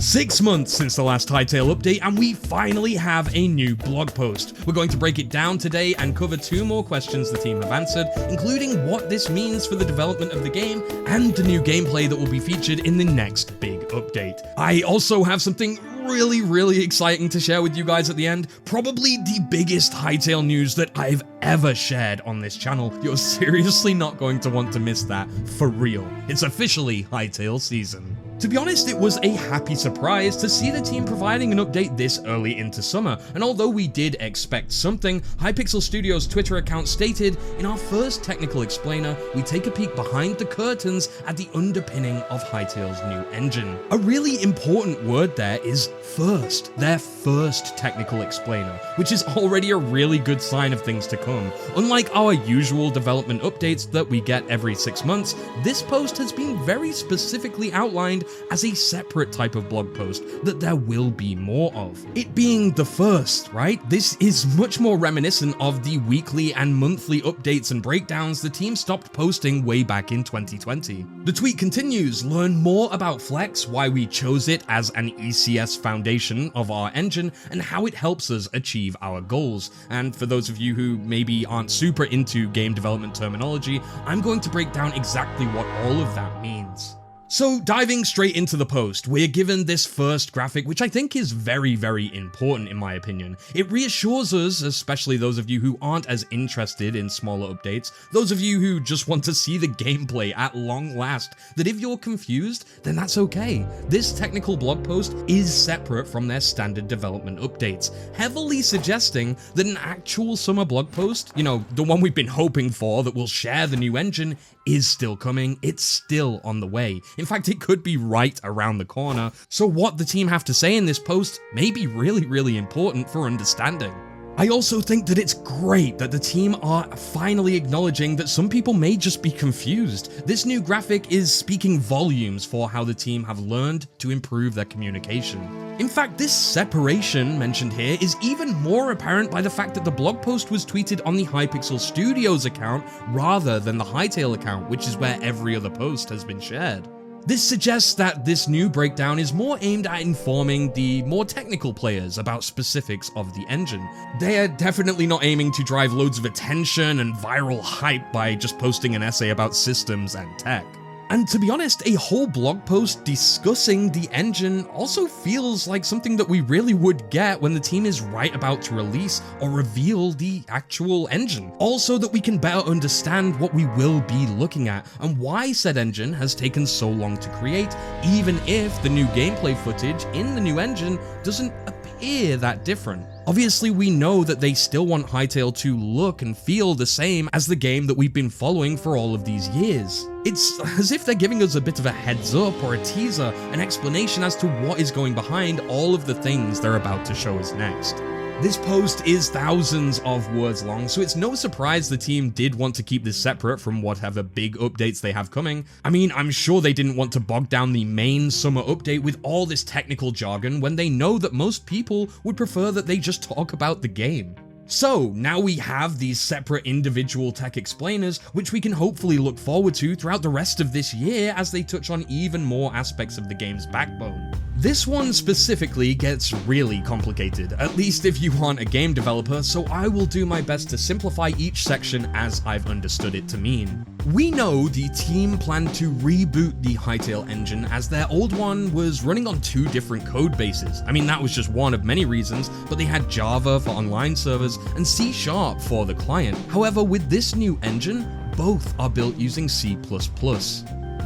6 months since the last Hytale update, and we finally have a new blog post. We're going to break it down today and cover 2 more questions the team have answered, including what this means for the development of the game and the new gameplay that will be featured in the next big update. I also have something really exciting to share with you guys at the end. Probably the biggest Hytale news that I've ever shared on this channel. You're seriously not going to want to miss that, for real. It's officially Hytale season. To be honest, it was a happy surprise to see the team providing an update this early into summer, and although we did expect something, Hypixel Studios' Twitter account stated, "In our first technical explainer, we take a peek behind the curtains at the underpinning of Hytale's new engine." A really important word there is first, their first technical explainer, which is already a really good sign of things to come. Unlike our usual development updates that we get every 6 months, this post has been very specifically outlined as a separate type of blog post that there will be more of. It being the first, right? This is much more reminiscent of the weekly and monthly updates and breakdowns the team stopped posting way back in 2020. The tweet continues, "Learn more about Flex, why we chose it as an ECS foundation of our engine, and how it helps us achieve our goals." And for those of you who maybe aren't super into game development terminology, I'm going to break down exactly what all of that means. So diving straight into the post, we're given this first graphic, which I think is very important in my opinion. It reassures us, especially those of you who aren't as interested in smaller updates, those of you who just want to see the gameplay at long last, that if you're confused, then that's okay. This technical blog post is separate from their standard development updates, heavily suggesting that an actual summer blog post, you know, the one we've been hoping for that will share the new engine, is still coming. It's still on the way. In fact, it could be right around the corner. So what the team have to say in this post may be really important for understanding. I also think that it's great that the team are finally acknowledging that some people may just be confused. This new graphic is speaking volumes for how the team have learned to improve their communication. In fact, this separation mentioned here is even more apparent by the fact that the blog post was tweeted on the Hypixel Studios account rather than the Hytale account, which is where every other post has been shared. This suggests that this new breakdown is more aimed at informing the more technical players about specifics of the engine. They are definitely not aiming to drive loads of attention and viral hype by just posting an essay about systems and tech. And to be honest, a whole blog post discussing the engine also feels like something that we really would get when the team is right about to release or reveal the actual engine. Also that we can better understand what we will be looking at and why said engine has taken so long to create, even if the new gameplay footage in the new engine doesn't appear that different. Obviously, we know that they still want Hytale to look and feel the same as the game that we've been following for all of these years. It's as if they're giving us a bit of a heads up or a teaser, an explanation as to what is going behind all of the things they're about to show us next. This post is thousands of words long, so it's no surprise the team did want to keep this separate from whatever big updates they have coming. I mean, I'm sure they didn't want to bog down the main summer update with all this technical jargon when they know that most people would prefer that they just talk about the game. So now we have these separate individual tech explainers, which we can hopefully look forward to throughout the rest of this year as they touch on even more aspects of the game's backbone. This one specifically gets really complicated, at least if you aren't a game developer, so I will do my best to simplify each section as I've understood it to mean. We know the team planned to reboot the Hytale engine as their old one was running on 2 different code bases. I mean, that was just one of many reasons, but they had Java for online servers and C# for the client. However, with this new engine, both are built using C++.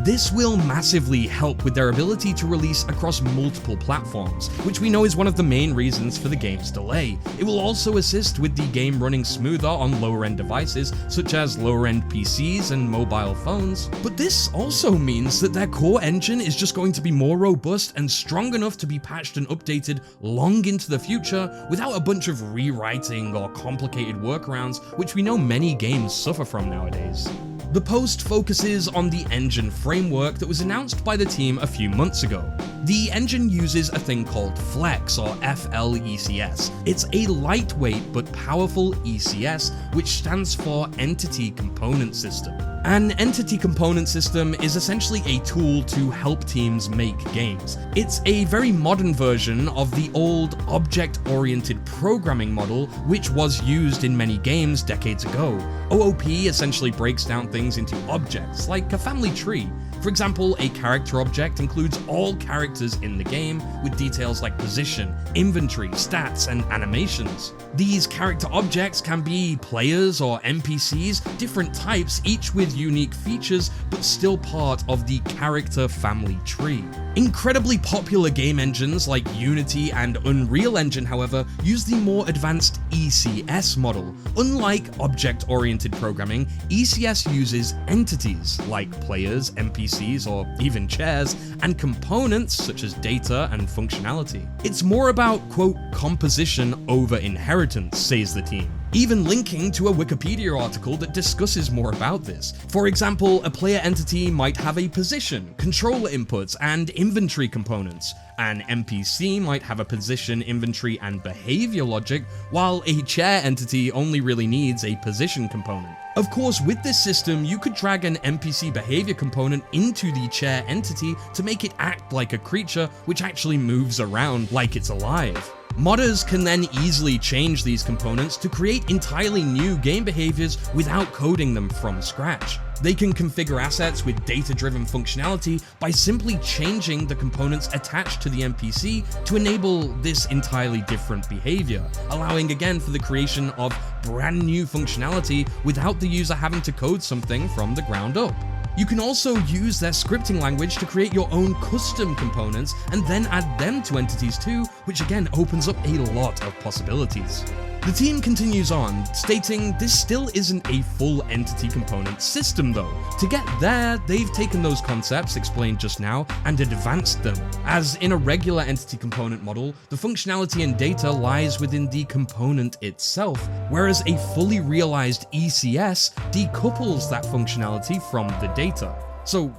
This will massively help with their ability to release across multiple platforms, which we know is one of the main reasons for the game's delay. It will also assist with the game running smoother on lower-end devices, such as lower-end PCs and mobile phones. But this also means that their core engine is just going to be more robust and strong enough to be patched and updated long into the future without a bunch of rewriting or complicated workarounds, which we know many games suffer from nowadays. The post focuses on the engine framework that was announced by the team a few months ago. The engine uses a thing called Flex, or FLECS. It's a lightweight but powerful ECS, which stands for Entity Component System. An entity component system is essentially a tool to help teams make games. It's a very modern version of the old object-oriented programming model, which was used in many games decades ago. OOP essentially breaks down things into objects, like a family tree. For example, a character object includes all characters in the game, with details like position, inventory, stats, and animations. These character objects can be players or NPCs, different types, each with unique features, but still part of the character family tree. Incredibly popular game engines like Unity and Unreal Engine, however, use the more advanced ECS model. Unlike object-oriented programming, ECS uses entities like players, NPCs, or even chairs, and components such as data and functionality. It's more about, quote, composition over inheritance, says the team, even linking to a Wikipedia article that discusses more about this. For example, a player entity might have a position, controller inputs, and inventory components. An NPC might have a position, inventory, and behavior logic, while a chair entity only really needs a position component. Of course, with this system, you could drag an NPC behavior component into the chair entity to make it act like a creature, which actually moves around like it's alive. Modders can then easily change these components to create entirely new game behaviors without coding them from scratch. They can configure assets with data-driven functionality by simply changing the components attached to the NPC to enable this entirely different behavior, allowing again for the creation of brand new functionality without the user having to code something from the ground up. You can also use their scripting language to create your own custom components and then add them to entities too, which again opens up a lot of possibilities. The team continues on, stating this still isn't a full entity component system though. To get there, they've taken those concepts explained just now and advanced them. As in a regular entity component model, the functionality and data lies within the component itself, whereas a fully realized ECS decouples that functionality from the data. So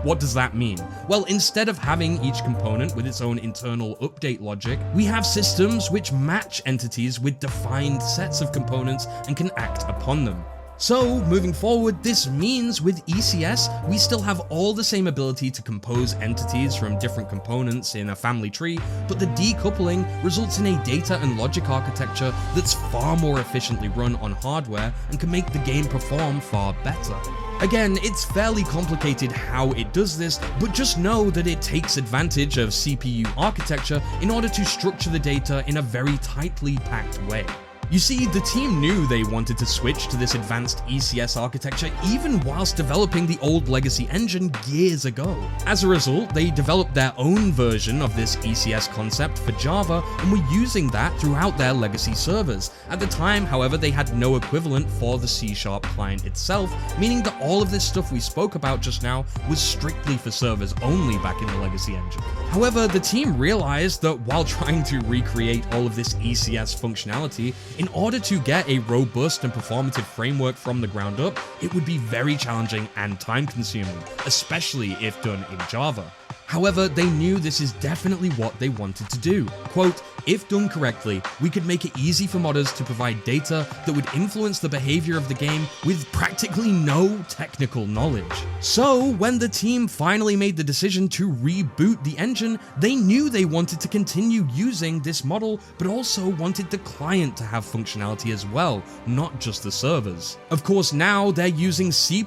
what does that mean? Well, instead of having each component with its own internal update logic, we have systems which match entities with defined sets of components and can act upon them. So, moving forward, this means with ECS, we still have all the same ability to compose entities from different components in a family tree, but the decoupling results in a data and logic architecture that's far more efficiently run on hardware and can make the game perform far better. Again, it's fairly complicated how it does this, but just know that it takes advantage of CPU architecture in order to structure the data in a very tightly packed way. You see, the team knew they wanted to switch to this advanced ECS architecture even whilst developing the old legacy engine years ago. As a result, they developed their own version of this ECS concept for Java and were using that throughout their legacy servers. At the time, however, they had no equivalent for the C# client itself, meaning that all of this stuff we spoke about just now was strictly for servers only back in the legacy engine. However, the team realized that while trying to recreate all of this ECS functionality, in order to get a robust and performative framework from the ground up, it would be very challenging and time-consuming, especially if done in Java. However, they knew this is definitely what they wanted to do. Quote, if done correctly, we could make it easy for modders to provide data that would influence the behavior of the game with practically no technical knowledge. So, when the team finally made the decision to reboot the engine, they knew they wanted to continue using this model, but also wanted the client to have functionality as well, not just the servers. Of course, now they're using C++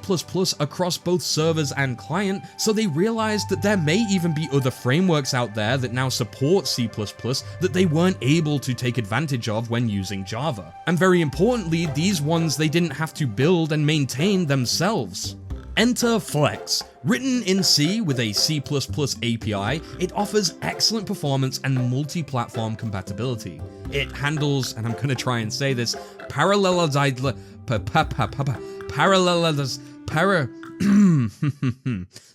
across both servers and client, so they realized that there may even be other frameworks out there that now support C++ that they weren't able to take advantage of when using Java. And very importantly, these ones they didn't have to build and maintain themselves. Enter Flex. Written in C with a C++ API, it offers excellent performance and multi-platform compatibility. It handles, and I'm going to try and say this,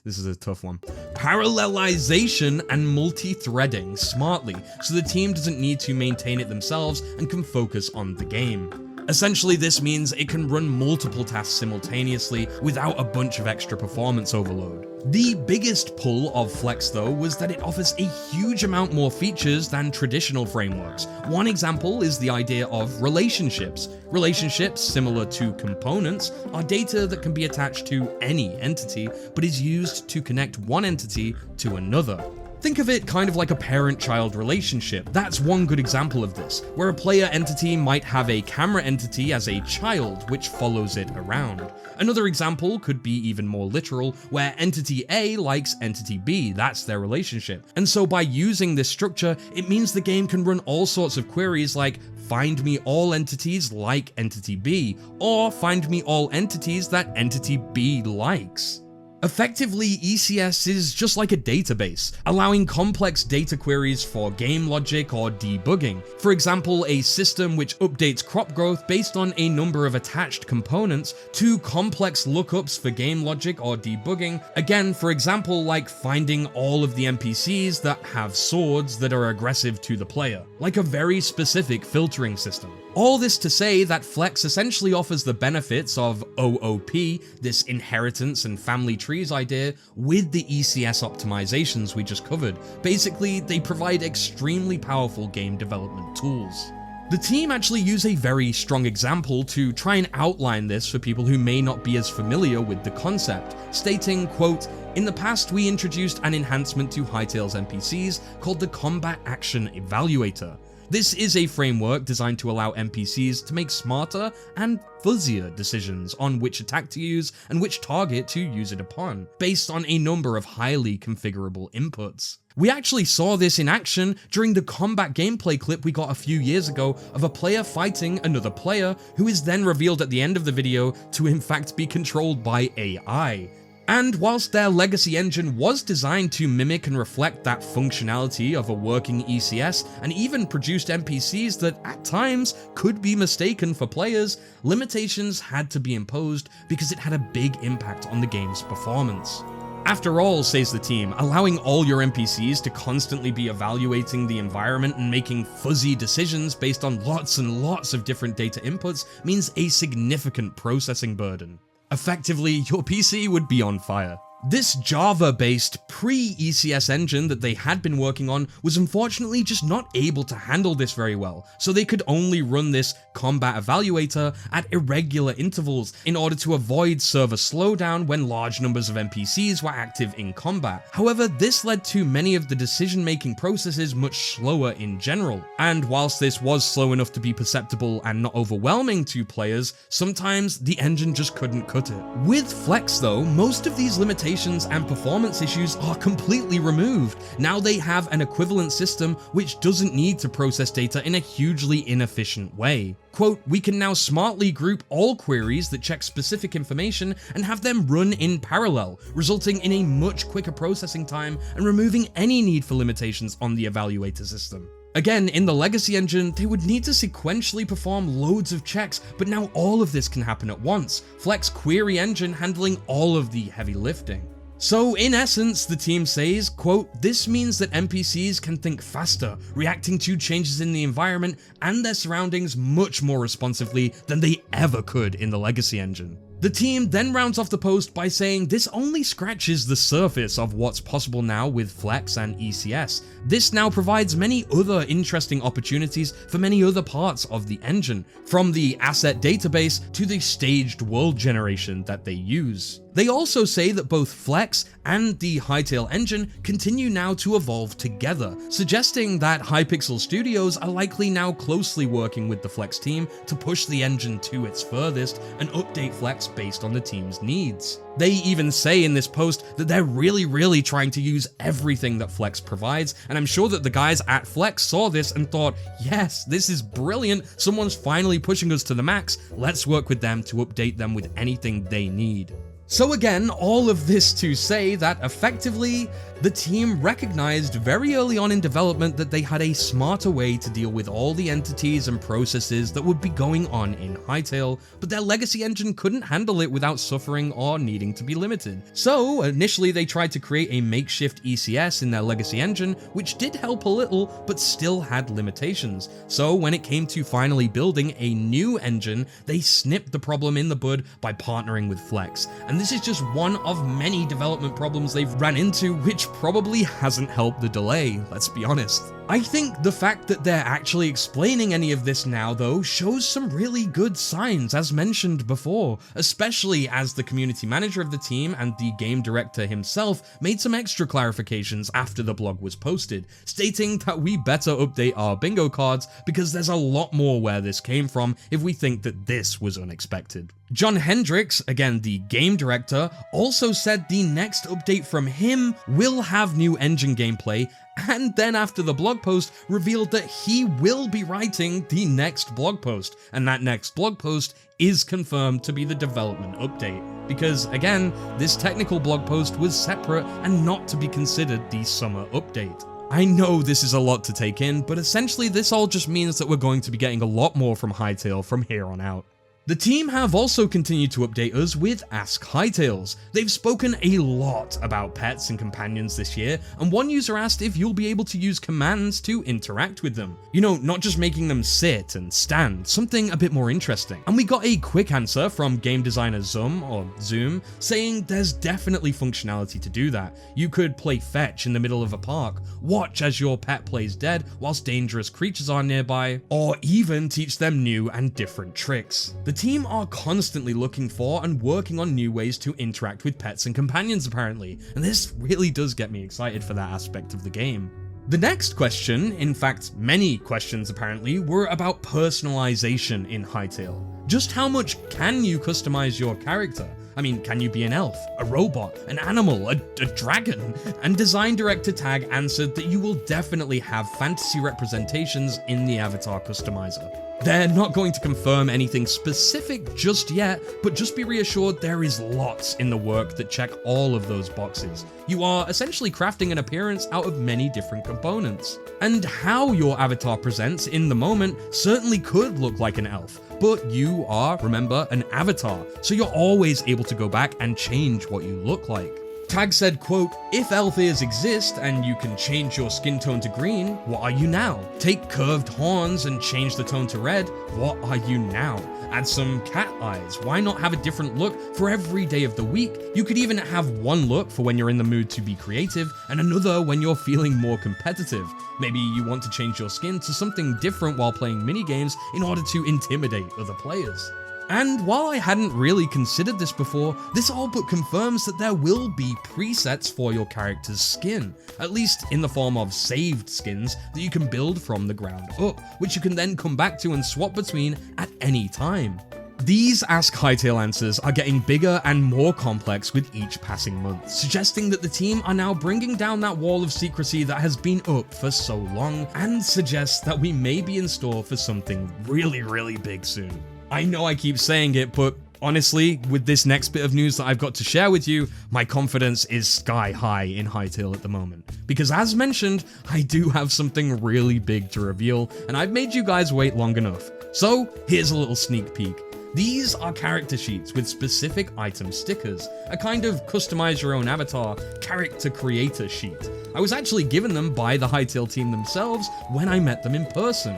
this is a tough one. Parallelization and multi-threading smartly, so the team doesn't need to maintain it themselves and can focus on the game. Essentially, this means it can run multiple tasks simultaneously without a bunch of extra performance overload. The biggest pull of Flex though was that it offers a huge amount more features than traditional frameworks. One example is the idea of relationships. Relationships, similar to components, are data that can be attached to any entity, but is used to connect one entity to another. Think of it kind of like a parent-child relationship. That's one good example of this, where a player entity might have a camera entity as a child, which follows it around. Another example could be even more literal, where entity A likes entity B, that's their relationship. And so by using this structure, it means the game can run all sorts of queries like find me all entities like entity B, or find me all entities that entity B likes. Effectively, ECS is just like a database, allowing complex data queries for game logic or debugging. For example, a system which updates crop growth based on a number of attached components to complex lookups for game logic or debugging. Again, for example, like finding all of the NPCs that have swords that are aggressive to the player, like a very specific filtering system. All this to say that Flex essentially offers the benefits of OOP, this inheritance and family trees idea, with the ECS optimizations we just covered. Basically, they provide extremely powerful game development tools. The team actually use a very strong example to try and outline this for people who may not be as familiar with the concept, stating, quote, "In the past, we introduced an enhancement to Hytale's NPCs called the Combat Action Evaluator. This is a framework designed to allow NPCs to make smarter and fuzzier decisions on which attack to use and which target to use it upon, based on a number of highly configurable inputs." We actually saw this in action during the combat gameplay clip we got a few years ago of a player fighting another player who is then revealed at the end of the video to in fact be controlled by AI. And whilst their legacy engine was designed to mimic and reflect that functionality of a working ECS, and even produced NPCs that at times could be mistaken for players, limitations had to be imposed because it had a big impact on the game's performance. After all, says the team, allowing all your NPCs to constantly be evaluating the environment and making fuzzy decisions based on lots and lots of different data inputs means a significant processing burden. Effectively, your PC would be on fire. This Java-based pre-ECS engine that they had been working on was unfortunately just not able to handle this very well, so they could only run this combat evaluator at irregular intervals in order to avoid server slowdown when large numbers of NPCs were active in combat. However, this led to many of the decision-making processes much slower in general, and whilst this was slow enough to be perceptible and not overwhelming to players, sometimes the engine just couldn't cut it. With Flex though, most of these limitations and performance issues are completely removed. Now they have an equivalent system which doesn't need to process data in a hugely inefficient way. Quote, "We can now smartly group all queries that check specific information and have them run in parallel, resulting in a much quicker processing time and removing any need for limitations on the evaluator system." Again, in the legacy engine, they would need to sequentially perform loads of checks, but now all of this can happen at once. Flex query engine handling all of the heavy lifting. So in essence, the team says, quote, "This means that NPCs can think faster, reacting to changes in the environment and their surroundings much more responsively than they ever could in the legacy engine." The team then rounds off the post by saying this only scratches the surface of what's possible now with Flex and ECS. This now provides many other interesting opportunities for many other parts of the engine, from the asset database to the staged world generation that they use. They also say that both Flex and the Hytale engine continue now to evolve together, suggesting that Hypixel Studios are likely now closely working with the Flex team to push the engine to its furthest and update Flex based on the team's needs. They even say in this post that they're really trying to use everything that Flex provides, and I'm sure that the guys at Flex saw this and thought, yes, this is brilliant, someone's finally pushing us to the max, let's work with them to update them with anything they need. So again, all of this to say that effectively, the team recognized very early on in development that they had a smarter way to deal with all the entities and processes that would be going on in Hytale, but their legacy engine couldn't handle it without suffering or needing to be limited. So initially they tried to create a makeshift ECS in their legacy engine, which did help a little, but still had limitations. So when it came to finally building a new engine, they snipped the problem in the bud by partnering with Flex. And this is just one of many development problems they've ran into, which probably hasn't helped the delay, let's be honest. I think the fact that they're actually explaining any of this now though shows some really good signs, as mentioned before, especially as the community manager of the team and the game director himself made some extra clarifications after the blog was posted, stating that we better update our bingo cards because there's a lot more where this came from if we think that this was unexpected. John Hendricks, again the game director, also said the next update from him will have new engine gameplay, and then after the blog post revealed that he will be writing the next blog post, and that next blog post is confirmed to be the development update, because again, this technical blog post was separate and not to be considered the summer update. I know this is a lot to take in, but essentially this all just means that we're going to be getting a lot more from Hytale from here on out. The team have also continued to update us with askhytales. They've spoken a lot about pets and companions this year, and one user asked if you'll be able to use commands to interact with them. You know, not just making them sit and stand, something a bit more interesting. And we got a quick answer from game designer Zoom, saying there's definitely functionality to do that. You could play fetch in the middle of a park, watch as your pet plays dead whilst dangerous creatures are nearby, or even teach them new and different tricks. The team are constantly looking for and working on new ways to interact with pets and companions apparently, and this really does get me excited for that aspect of the game. The next question, in fact many questions apparently, were about personalization in Hytale. Just how much can you customize your character? I mean, can you be an elf, a robot, an animal, a dragon? And design director Tag answered that you will definitely have fantasy representations in the avatar customizer. They're not going to confirm anything specific just yet, but just be reassured there is lots in the work that check all of those boxes. You are essentially crafting an appearance out of many different components. And how your avatar presents in the moment certainly could look like an elf, but you are, remember, an avatar, so you're always able to go back and change what you look like. Tag said, quote, "If elf ears exist and you can change your skin tone to green, what are you now? Take curved horns and change the tone to red, what are you now? Add some cat eyes, why not have a different look for every day of the week? You could even have one look for when you're in the mood to be creative and another when you're feeling more competitive. Maybe you want to change your skin to something different while playing minigames in order to intimidate other players." And while I hadn't really considered this before, this all but confirms that there will be presets for your character's skin, at least in the form of saved skins that you can build from the ground up, which you can then come back to and swap between at any time. These Ask Hytale answers are getting bigger and more complex with each passing month, suggesting that the team are now bringing down that wall of secrecy that has been up for so long, and suggests that we may be in store for something really big soon. I know I keep saying it, but honestly, with this next bit of news that I've got to share with you, my confidence is sky high in Hytale at the moment. Because as mentioned, I do have something really big to reveal, and I've made you guys wait long enough. So here's a little sneak peek. These are character sheets with specific item stickers, a kind of customize your own avatar character creator sheet. I was actually given them by the Hytale team themselves when I met them in person.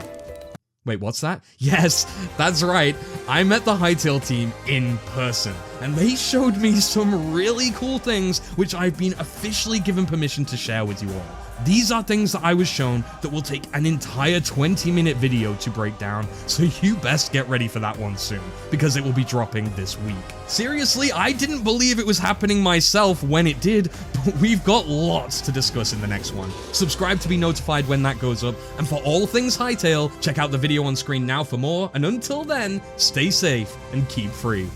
Wait, what's that? Yes, that's right. I met the Hytale team in person, and they showed me some really cool things which I've been officially given permission to share with you all. These are things that I was shown that will take an entire 20-minute video to break down, so you best get ready for that one soon, because it will be dropping this week. Seriously, I didn't believe it was happening myself when it did, but we've got lots to discuss in the next one. Subscribe to be notified when that goes up, and for all things Hytale, check out the video on screen now for more, and until then, stay safe and keep free.